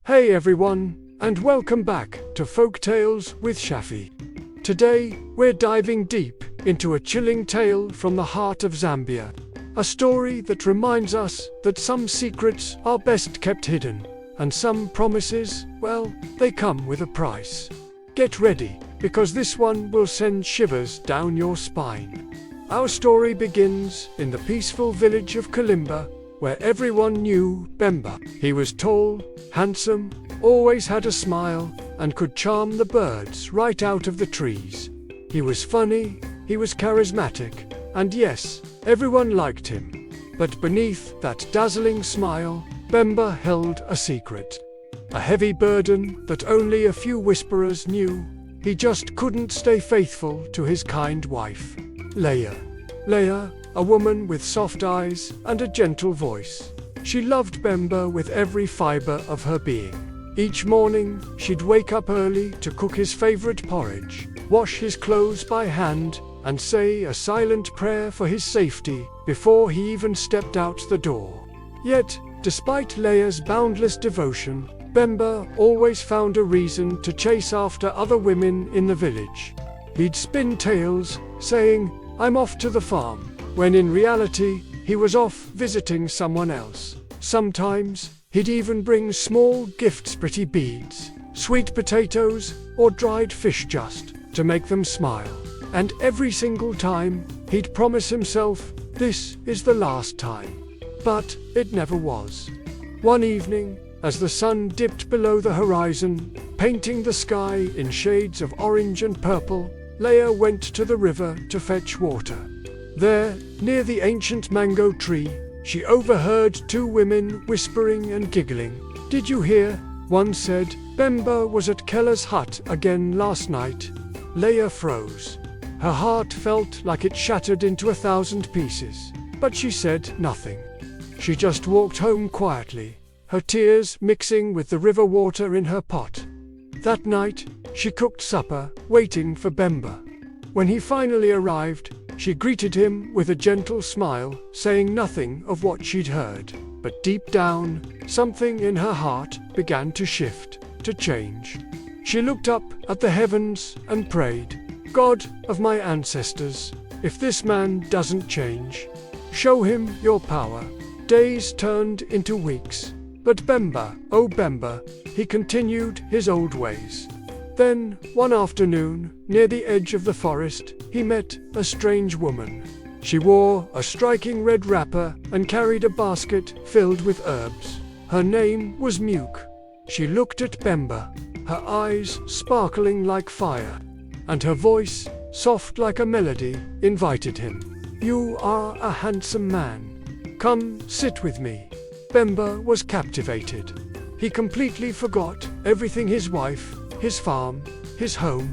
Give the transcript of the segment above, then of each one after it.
Hey everyone, and welcome back to Folktales with Shafi. Today, we're diving deep into a chilling tale from the heart of Zambia. A story that reminds us that some secrets are best kept hidden, and some promises, well, they come with a price. Get ready, because this one will send shivers down your spine. Our story begins in the peaceful village of Kalimba, where everyone knew Bemba. He was tall, handsome, always had a smile, and could charm the birds right out of the trees. He was funny, he was charismatic, and yes, everyone liked him. But beneath that dazzling smile, Bemba held a secret. A heavy burden that only a few whisperers knew. He just couldn't stay faithful to his kind wife, Leya. Leya, a woman with soft eyes and a gentle voice. She loved Bemba with every fiber of her being. Each morning, she'd wake up early to cook his favorite porridge, wash his clothes by hand, and say a silent prayer for his safety before he even stepped out the door. Yet, despite Leya's boundless devotion, Bemba always found a reason to chase after other women in the village. He'd spin tales, saying, "I'm off to the farm," when in reality, he was off visiting someone else. Sometimes, he'd even bring small gifts, pretty beads, sweet potatoes, or dried fish just to make them smile. And every single time, he'd promise himself, "This is the last time." But it never was. One evening, as the sun dipped below the horizon, painting the sky in shades of orange and purple, Leya went to the river to fetch water. There, near the ancient mango tree, she overheard two women whispering and giggling. "Did you hear?" One said. "Bemba was at Keller's hut again last night." Leya froze. Her heart felt like it shattered into 1,000 pieces, but she said nothing. She just walked home quietly, her tears mixing with the river water in her pot. That night, she cooked supper, waiting for Bemba. When he finally arrived, she greeted him with a gentle smile, saying nothing of what she'd heard. But deep down, something in her heart began to shift, to change. She looked up at the heavens and prayed, "God of my ancestors, if this man doesn't change, show him your power." Days turned into weeks. But Bemba, oh Bemba, he continued his old ways. Then, one afternoon, near the edge of the forest, he met a strange woman. She wore a striking red wrapper and carried a basket filled with herbs. Her name was Muke. She looked at Bemba, her eyes sparkling like fire, and her voice, soft like a melody, invited him. "You are a handsome man. Come, sit with me." Bemba was captivated. He completely forgot everything: his wife, his farm, his home.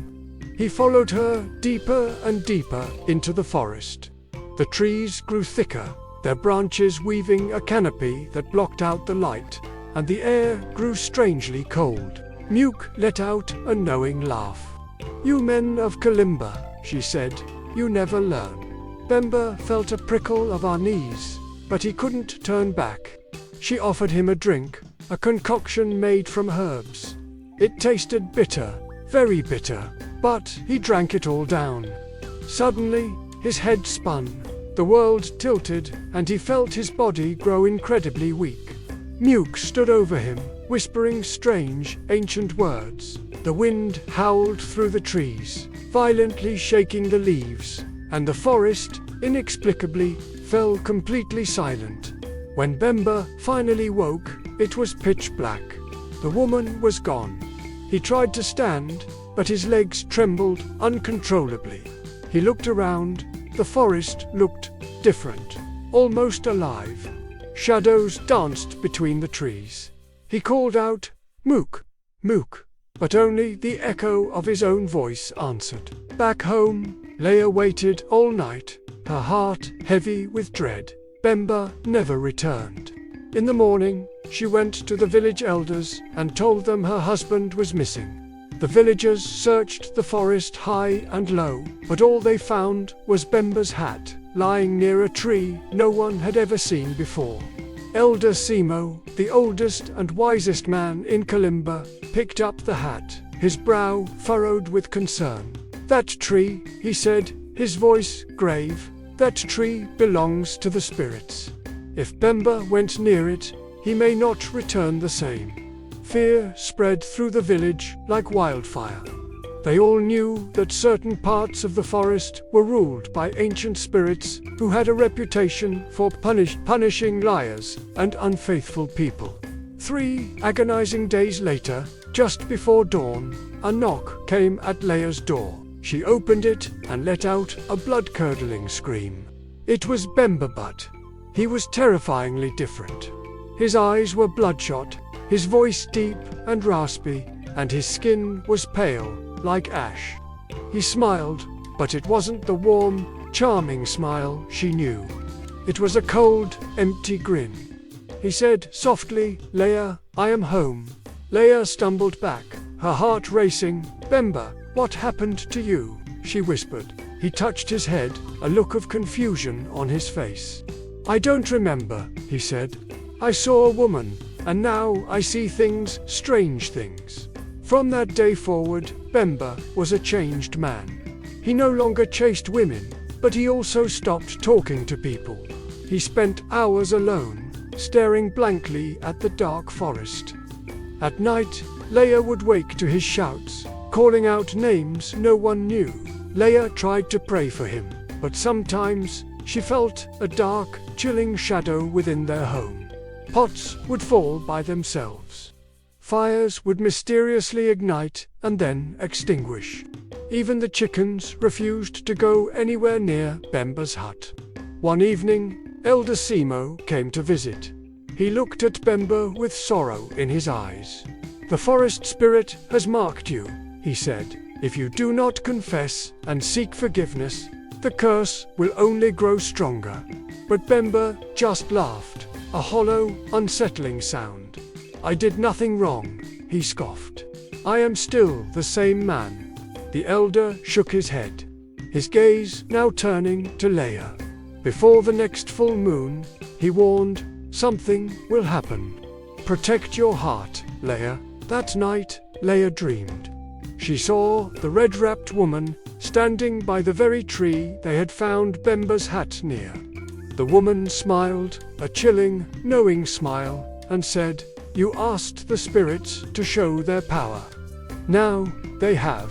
He followed her deeper and deeper into the forest. The trees grew thicker, their branches weaving a canopy that blocked out the light, and the air grew strangely cold. Muke let out a knowing laugh. "You men of Kalimba," she said, "you never learn." Bemba felt a prickle of unease, but he couldn't turn back. She offered him a drink, a concoction made from herbs. It tasted bitter, very bitter, but he drank it all down. Suddenly, his head spun, the world tilted, and he felt his body grow incredibly weak. Muke stood over him, whispering strange, ancient words. The wind howled through the trees, violently shaking the leaves, and the forest, inexplicably, fell completely silent. When Bemba finally woke, it was pitch black. The woman was gone. He tried to stand, but his legs trembled uncontrollably. He looked around. The forest looked different, almost alive. Shadows danced between the trees. He called out, "Mook, Mook," but only the echo of his own voice answered. Back home, Leya waited all night, her heart heavy with dread. Bemba never returned. In the morning, she went to the village elders and told them her husband was missing. The villagers searched the forest high and low, but all they found was Bemba's hat, lying near a tree no one had ever seen before. Elder Simo, the oldest and wisest man in Kalimba, picked up the hat, his brow furrowed with concern. "That tree," he said, his voice grave, "that tree belongs to the spirits. If Bemba went near it, he may not return the same." Fear spread through the village like wildfire. They all knew that certain parts of the forest were ruled by ancient spirits who had a reputation for punishing liars and unfaithful people. 3 agonizing days later, just before dawn, a knock came at Leya's door. She opened it and let out a blood-curdling scream. It was Bemba, but he was terrifyingly different. His eyes were bloodshot, his voice deep and raspy, and his skin was pale, like ash. He smiled, but it wasn't the warm, charming smile she knew. It was a cold, empty grin. He said softly, "Leya, I am home." Leya stumbled back, her heart racing. "Bemba, what happened to you?" she whispered. He touched his head, a look of confusion on his face. "I don't remember," he said. "I saw a woman, and now I see things, strange things." From that day forward, Bemba was a changed man. He no longer chased women, but he also stopped talking to people. He spent hours alone, staring blankly at the dark forest. At night, Leya would wake to his shouts, calling out names no one knew. Leya tried to pray for him, but sometimes she felt a dark, chilling shadow within their home. Pots would fall by themselves. Fires would mysteriously ignite and then extinguish. Even the chickens refused to go anywhere near Bemba's hut. One evening, Elder Simo came to visit. He looked at Bemba with sorrow in his eyes. "The forest spirit has marked you," he said. "If you do not confess and seek forgiveness, the curse will only grow stronger." But Bemba just laughed, a hollow, unsettling sound. "I did nothing wrong," he scoffed. "I am still the same man." The elder shook his head, his gaze now turning to Leya. Before the next full moon, he warned, "Something will happen. Protect your heart, Leya." That night, Leya dreamed. She saw the red-wrapped woman standing by the very tree they had found Bemba's hat near. The woman smiled, a chilling, knowing smile, and said, "You asked the spirits to show their power. Now they have."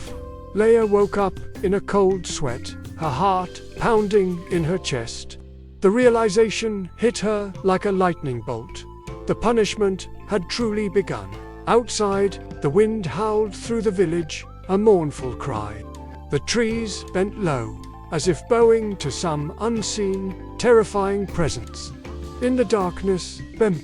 Leya woke up in a cold sweat, her heart pounding in her chest. The realization hit her like a lightning bolt. The punishment had truly begun. Outside, the wind howled through the village, a mournful cry. The trees bent low, as if bowing to some unseen, terrifying presence. In the darkness, Bemba